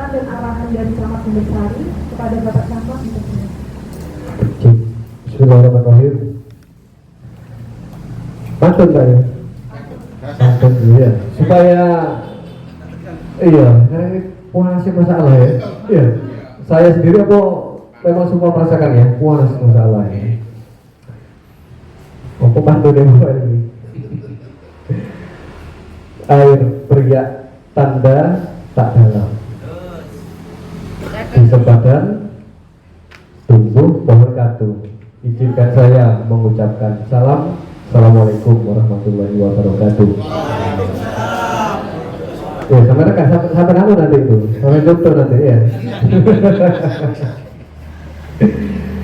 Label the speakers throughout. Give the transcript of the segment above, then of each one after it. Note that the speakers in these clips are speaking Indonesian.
Speaker 1: sambutan dan arahan dari Camat Pembesari kepada Bapak Camat di sini.
Speaker 2: Bismillahirrahmanirrahim. Pantun Pak ya? Pantun ya. Supaya iya, karena ini puas masalah ya. Iya. Saya sendiri apa memang semua merasakan ya, puas masalah ya. Apa pantun yang Bapak ini? Air beriak tanda tak dalam. Di sempadan tumbuh pohon katu. Izinkan saya mengucapkan salam. Assalamualaikum warahmatullahi wabarakatuh. Ya, sampai rekan, sampai kamu nanti itu, sampai dokter nanti ya.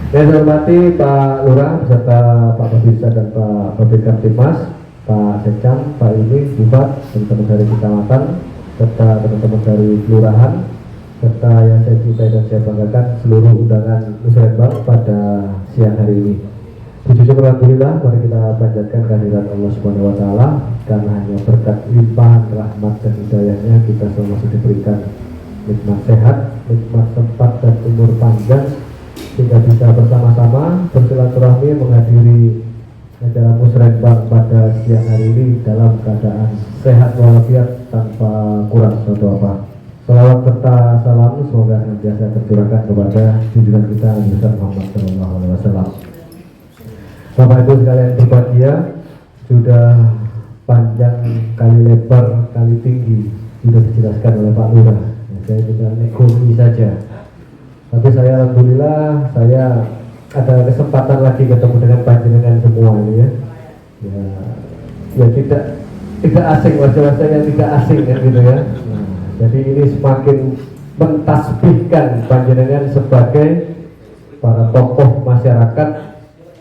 Speaker 2: Saya hormati Pak Lurah beserta Pak Babinsa dan Pak Babin Kamtipmas, Pak Secam, Pak Ini, Bupati, teman-teman dari kecamatan, serta teman-teman dari kelurahan, serta yang saya cintai dan saya banggakan seluruh undangan musyawarah pada siang hari ini. Puji syukur alhamdulillah, mari kita panjatkan kehadiran Allah Subhanahu wa taala, karena hanya berkat limpahan rahmat dan hidayahnya kita semua masih diberikan nikmat sehat, nikmat sempat dan umur panjang sehingga bisa bersama-sama bersilaturahmi menghadiri acara musrenbang pada siang hari ini dalam keadaan sehat walafiat tanpa kurang suatu apa. Salawat serta salam semoga senantiasa tercurahkan kepada junjungan kita Nabi Muhammad SAW. Bapak Ibu sekalian berbahagia, sudah panjang kali lebar kali tinggi sudah dijelaskan oleh Pak Lurah. Ya, saya tinggal ekonomi saja. Tapi saya alhamdulillah saya ada kesempatan lagi ketemu dengan panjenengan semua ini ya. Ya tidak asing, wajah-wajah yang tidak asing kan gitu ya. Jadi ini semakin mentasbihkan panjenengan sebagai para tokoh masyarakat,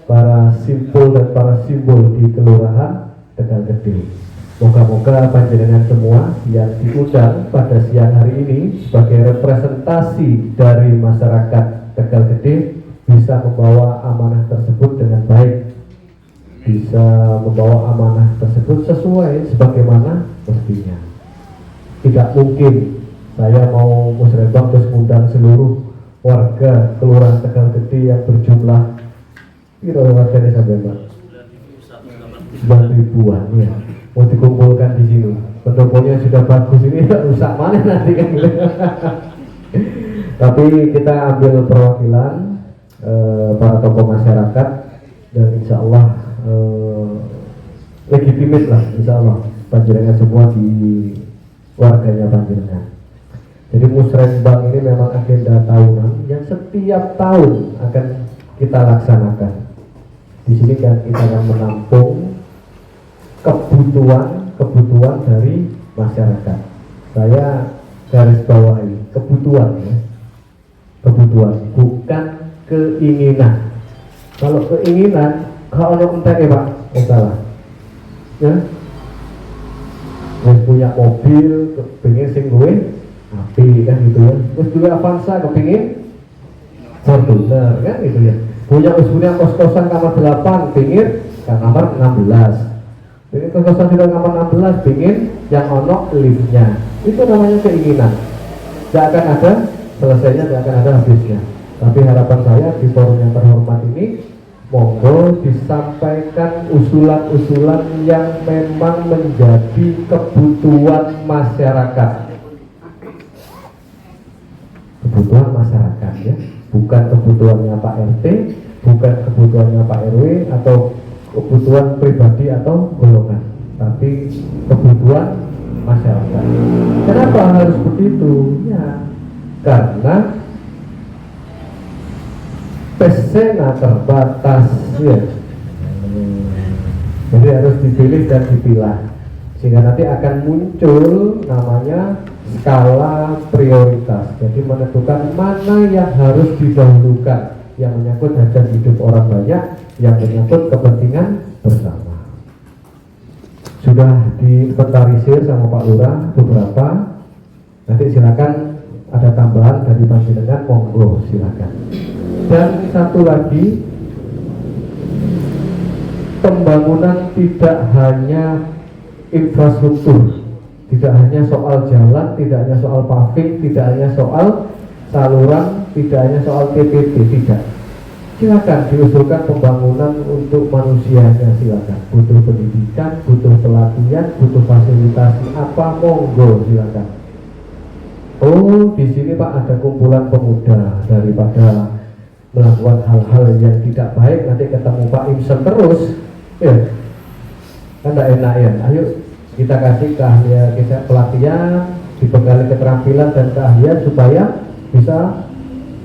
Speaker 2: para simpul dan para simbol di Kelurahan Tegal Gede. Moga-moga panjenengan semua yang diundang pada siang hari ini sebagai representasi dari masyarakat Tegal Gede bisa membawa amanah tersebut dengan baik, bisa membawa amanah tersebut sesuai sebagaimana mestinya. Tidak mungkin saya mau musrenbang terus mengundang seluruh warga Kelurahan Tegal Gede yang berjumlah warganya sampai 9.000-an ya, mau dikumpulkan di sini. Pendoponya sudah bagus, ini rusak mana nanti kan gitu. Tapi kita ambil perwakilan para tokoh masyarakat dan insya Allah legitimate lah, insya Allah panjenengan semua di warganya panjenengan. Jadi musrenbang ini memang agenda tahunan yang setiap tahun akan kita laksanakan. Di sini kan kita akan menampung kebutuhan dari masyarakat. Saya garis bawahi kebutuhan ya, kebutuhan bukan keinginan. Kalau keinginan, kalau entek ya Pak, salah. Ya, terus punya mobil, kepingin sing luwih api kan gitu ya. Terus juga Avanza kepingin Fortuner kan gitu ya. Punya kos-kosan kamar 8, pingin kamar 16. Pingin kos-kosan sudah kamar 16, pingin yang ono liftnya. Itu namanya keinginan. Tidak akan ada selesainya, tidak akan ada habisnya. Tapi harapan saya di forum yang terhormat ini, monggo disampaikan usulan-usulan yang memang menjadi kebutuhan masyarakat. Kebutuhan masyarakat ya, bukan kebutuhannya Pak RT, bukan kebutuhannya Pak RW atau kebutuhan pribadi atau golongan, tapi kebutuhan masyarakat. Kenapa harus begitu? Ya, karena pesena terbatas ya. Jadi harus dipilih dan dipilah sehingga nanti akan muncul namanya skala prioritas. Jadi menentukan mana yang harus didahulukan, yang menyangkut hajat hidup orang banyak, yang menyangkut kepentingan bersama. Sudah diinventarisir sama Pak Lurah beberapa. Nanti silakan ada tambahan dari panjenengan, monggo silakan. Dan satu lagi, pembangunan tidak hanya infrastruktur, Tidak hanya soal jalan, tidak hanya soal paving, tidak hanya soal saluran, tidak hanya soal TPP, tidak. Silakan diusulkan pembangunan untuk manusianya, silakan. Butuh pendidikan, butuh pelatihan, butuh fasilitasi apa, monggo silakan. Oh, di sini Pak ada kumpulan pemuda, daripada melakukan hal-hal yang tidak baik nanti ketemu Pak Imsen terus, ya kan tidak enak ya. Ayo kita kasih keahlian, kita pelatihan, dibekali keterampilan dan keahlian supaya bisa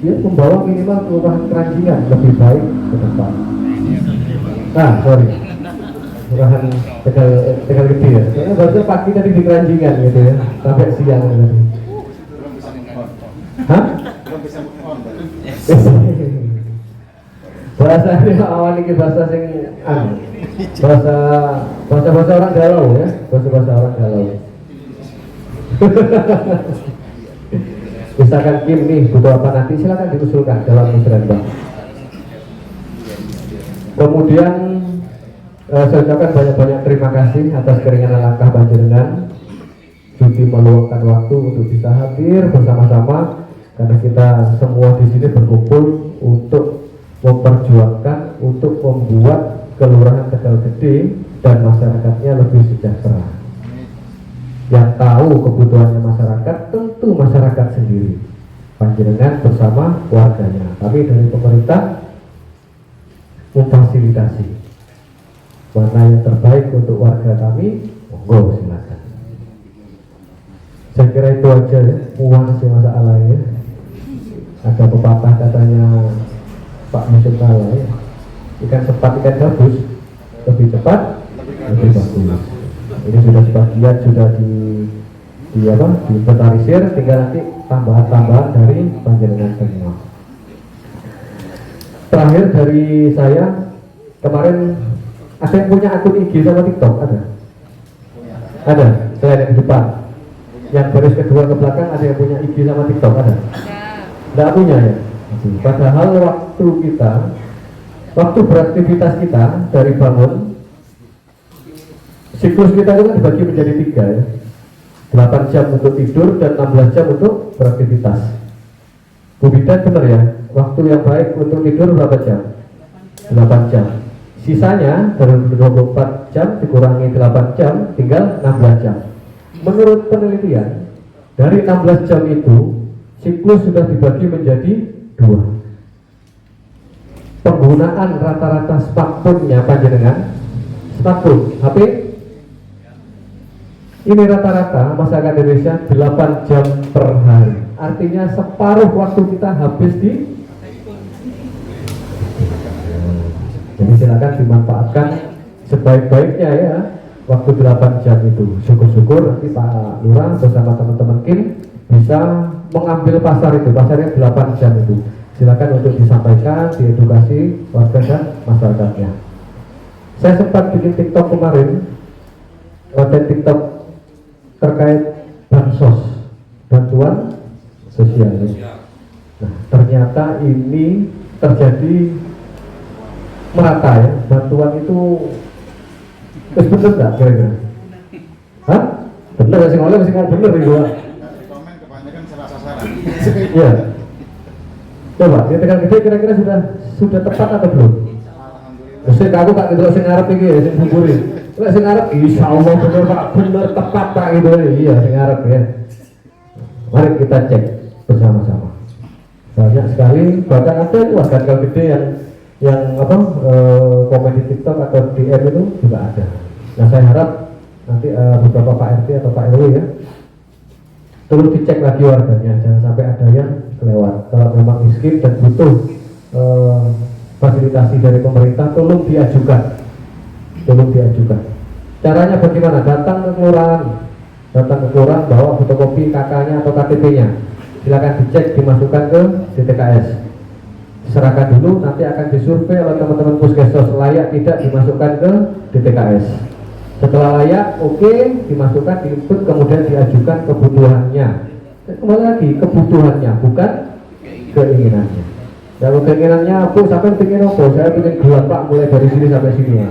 Speaker 2: ya membawa minimal kelurahan Keranjingan lebih baik ke depan. Kelurahan Tegal Gede ya. Karena barusan pagi tadi di Keranjingan gitu ya, sampai siang tadi. Hah? Bahasanya awan ini bahasa sing bahasa orang galau ya, bahasa orang galau. Misalkan Kim nih butuh apa nanti silakan diusulkan dalam musrenbang. Kemudian saya ucapkan banyak-banyak terima kasih atas keringanan langkah panjenengan sudi meluangkan waktu untuk bisa hadir bersama-sama, karena kita semua di sini berkumpul untuk memperjuangkan, untuk membuat Kelurahan Tegal Gede dan masyarakatnya lebih sejahtera. Yang tahu kebutuhannya masyarakat tentu masyarakat sendiri, panjenengan bersama warganya. Tapi dari pemerintah memfasilitasi mana yang terbaik untuk warga kami, monggo silakan. Saya kira itu aja ya, muang sih masalahnya. Ada pepatah katanya Pak Yusuf Kala ya, ikan cepat ikan gabus, lebih cepat lebih bagus. Ini sudah sebagian sudah diinventarisir, tinggal nanti tambahan-tambahan dari panjenengan semua. Terakhir dari saya, kemarin ada yang punya akun IG sama TikTok? Ada selain yang di depan. Yang baris kedua ke belakang ada yang punya IG sama TikTok? Ada? Tidak punya ya? Padahal waktu beraktivitas kita dari bangun, siklus kita itu kan dibagi menjadi 3 ya. 8 jam untuk tidur dan 16 jam untuk beraktivitas. Bu Bidan benar ya, waktu yang baik untuk tidur berapa jam? 8 jam. Sisanya dari 24 jam dikurangi 8 jam tinggal 16 jam. Menurut penelitian, dari 16 jam itu siklus sudah dibagi menjadi 2. Penggunaan rata-rata smartphone-nya panjenengan, smartphone, HP, ini rata-rata masyarakat Indonesia 8 jam per hari. Artinya separuh waktu kita habis di. Jadi silakan dimanfaatkan sebaik-baiknya ya, waktu 8 jam itu. Syukur-syukur nanti Pak Lurah bersama teman-teman Kim bisa mengambil pasar itu, pasarnya 8 jam itu. Silakan untuk disampaikan, diedukasi warga dan masyarakatnya. Saya sempat bikin TikTok kemarin, konten TikTok terkait bansos, bantuan sosial. Nah, ternyata ini terjadi merata ya, bantuan itu bener nggak kira-kira? Hah? Bener sih oleh masih ngomong bener nih gua.
Speaker 3: Komen kebanyakan salah sasaran.
Speaker 2: Iya. Coba, di Tegal Gede kira-kira sudah tepat atau belum? Mesti aku tak gitu sing ngarep iki ya, sing buburin. Lek sing ngarep insyaallah bener Pak, bener tepat Pak gitu. Iya, sing ngarep ya. Mari kita cek bersama-sama. Banyak sekali, bahkan ada warga Tegal Gede yang komen di TikTok atau DM itu juga ada. Nah, saya harap nanti beberapa Pak RT atau Pak RW ya, tolong dicek lagi warganya, jangan sampai ada yang kelewat. Kalau memang miskin dan butuh fasilitasi dari pemerintah, tolong diajukan. Caranya bagaimana? Datang ke kelurahan, bawa fotokopi KK-nya atau KTP-nya. Silakan dicek, dimasukkan ke DTKS. Serahkan dulu, nanti akan disurvei oleh teman-teman puskesmas layak tidak dimasukkan ke DTKS. Setelah layak, oke, dimasukkan, diinput, kemudian diajukan kebutuhannya. Kembali lagi, kebutuhannya, bukan keinginannya. Kalau keinginannya, Bu, sampai ingin apa? Saya ingin gelar Pak, mulai dari sini sampai sini.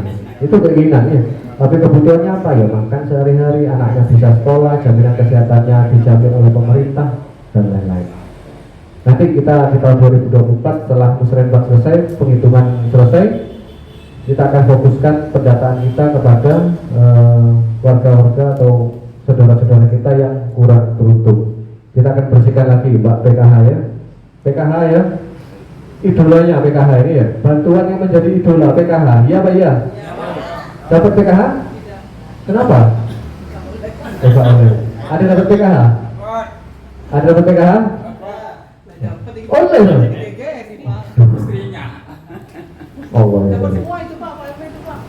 Speaker 2: itu keinginannya. Tapi kebutuhannya apa ya? Makan sehari-hari, anaknya bisa sekolah, jaminan kesehatannya dijamin oleh pemerintah dan lain-lain. Nanti kita di tahun 2024 setelah musrenbang selesai, penghitungan selesai, kita akan fokuskan pendataan kita kepada warga-warga atau saudara-saudara kita yang kurang beruntung. Kita akan bersihkan lagi Mbak PKH ya. PKH ya, idolanya PKH ini ya, bantuan yang menjadi idola PKH, iya Pak ya? Dapat PKH? Kenapa? Ada dapat PKH? Ada dapat PKH? Oleh Allah ya.
Speaker 4: Dapat semua itu Pak, Pak RW itu Pak.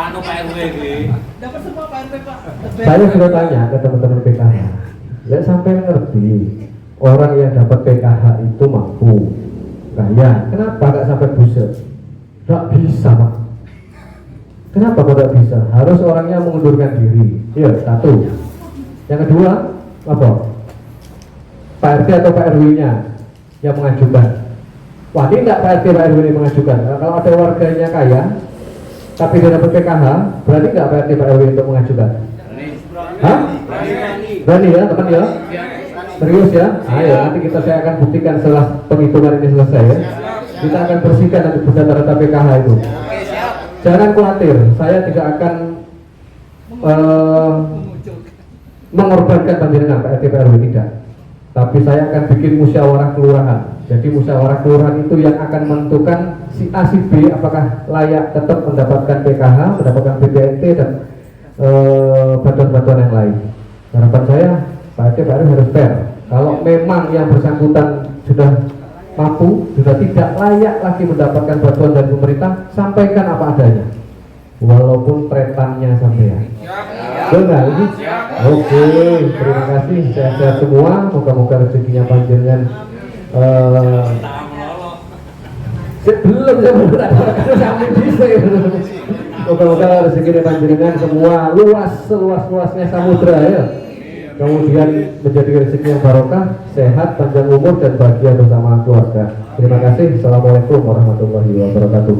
Speaker 4: Anu Pak RW ini. Dapat semua Pak RW Pak.
Speaker 2: Saya sudah tanya ke teman-teman PKH, ya sampai ngerti orang yang dapat PKH itu mampu, kaya. Kenapa nggak sampai buset? Nggak bisa Pak. Kenapa kok nggak bisa? Harus orangnya mengundurkan diri. Ya satu. Yang kedua apa? Pak RT atau Pak RW-nya yang mengajukan. Wah ini enggak Pak RT Pak RW ini mengajukan. Kalau ada warganya kaya tapi dia dapat PKH, berarti enggak Pak RT Pak RW untuk mengajukan? Hah? Berani ya teman ya? Serius ya? Ayo nanti saya akan buktikan setelah penghitungan ini selesai ya. Kita akan bersihkan nanti data-data PKH itu. Jangan khawatir, saya tidak akan mengorbankan panjenengan Pak RT Pak RW, tidak. Tapi saya akan bikin musyawarah kelurahan. Jadi musyawarah kelurahan itu yang akan menentukan si A si B apakah layak tetap mendapatkan PKH, mendapatkan BPNT dan bantuan-bantuan yang lain. Harapan saya Pak RT Pak RW harus fair. Kalau memang yang bersangkutan sudah mampu, sudah tidak layak lagi mendapatkan bantuan dari pemerintah, sampaikan apa adanya. Walaupun tretannya sampai. Benar ini? Oke, terima kasih, sehat-sehat semua. Moga-moga rezekinya panjenengan. Belum sampai bisa. Moga-moga rezekinya panjenengan semua luas, seluas-luasnya samudra ya. Kemudian menjadi rezeki yang barokah, sehat, panjang umur dan bahagia bersama keluarga. Terima kasih. Assalamualaikum warahmatullahi wabarakatuh.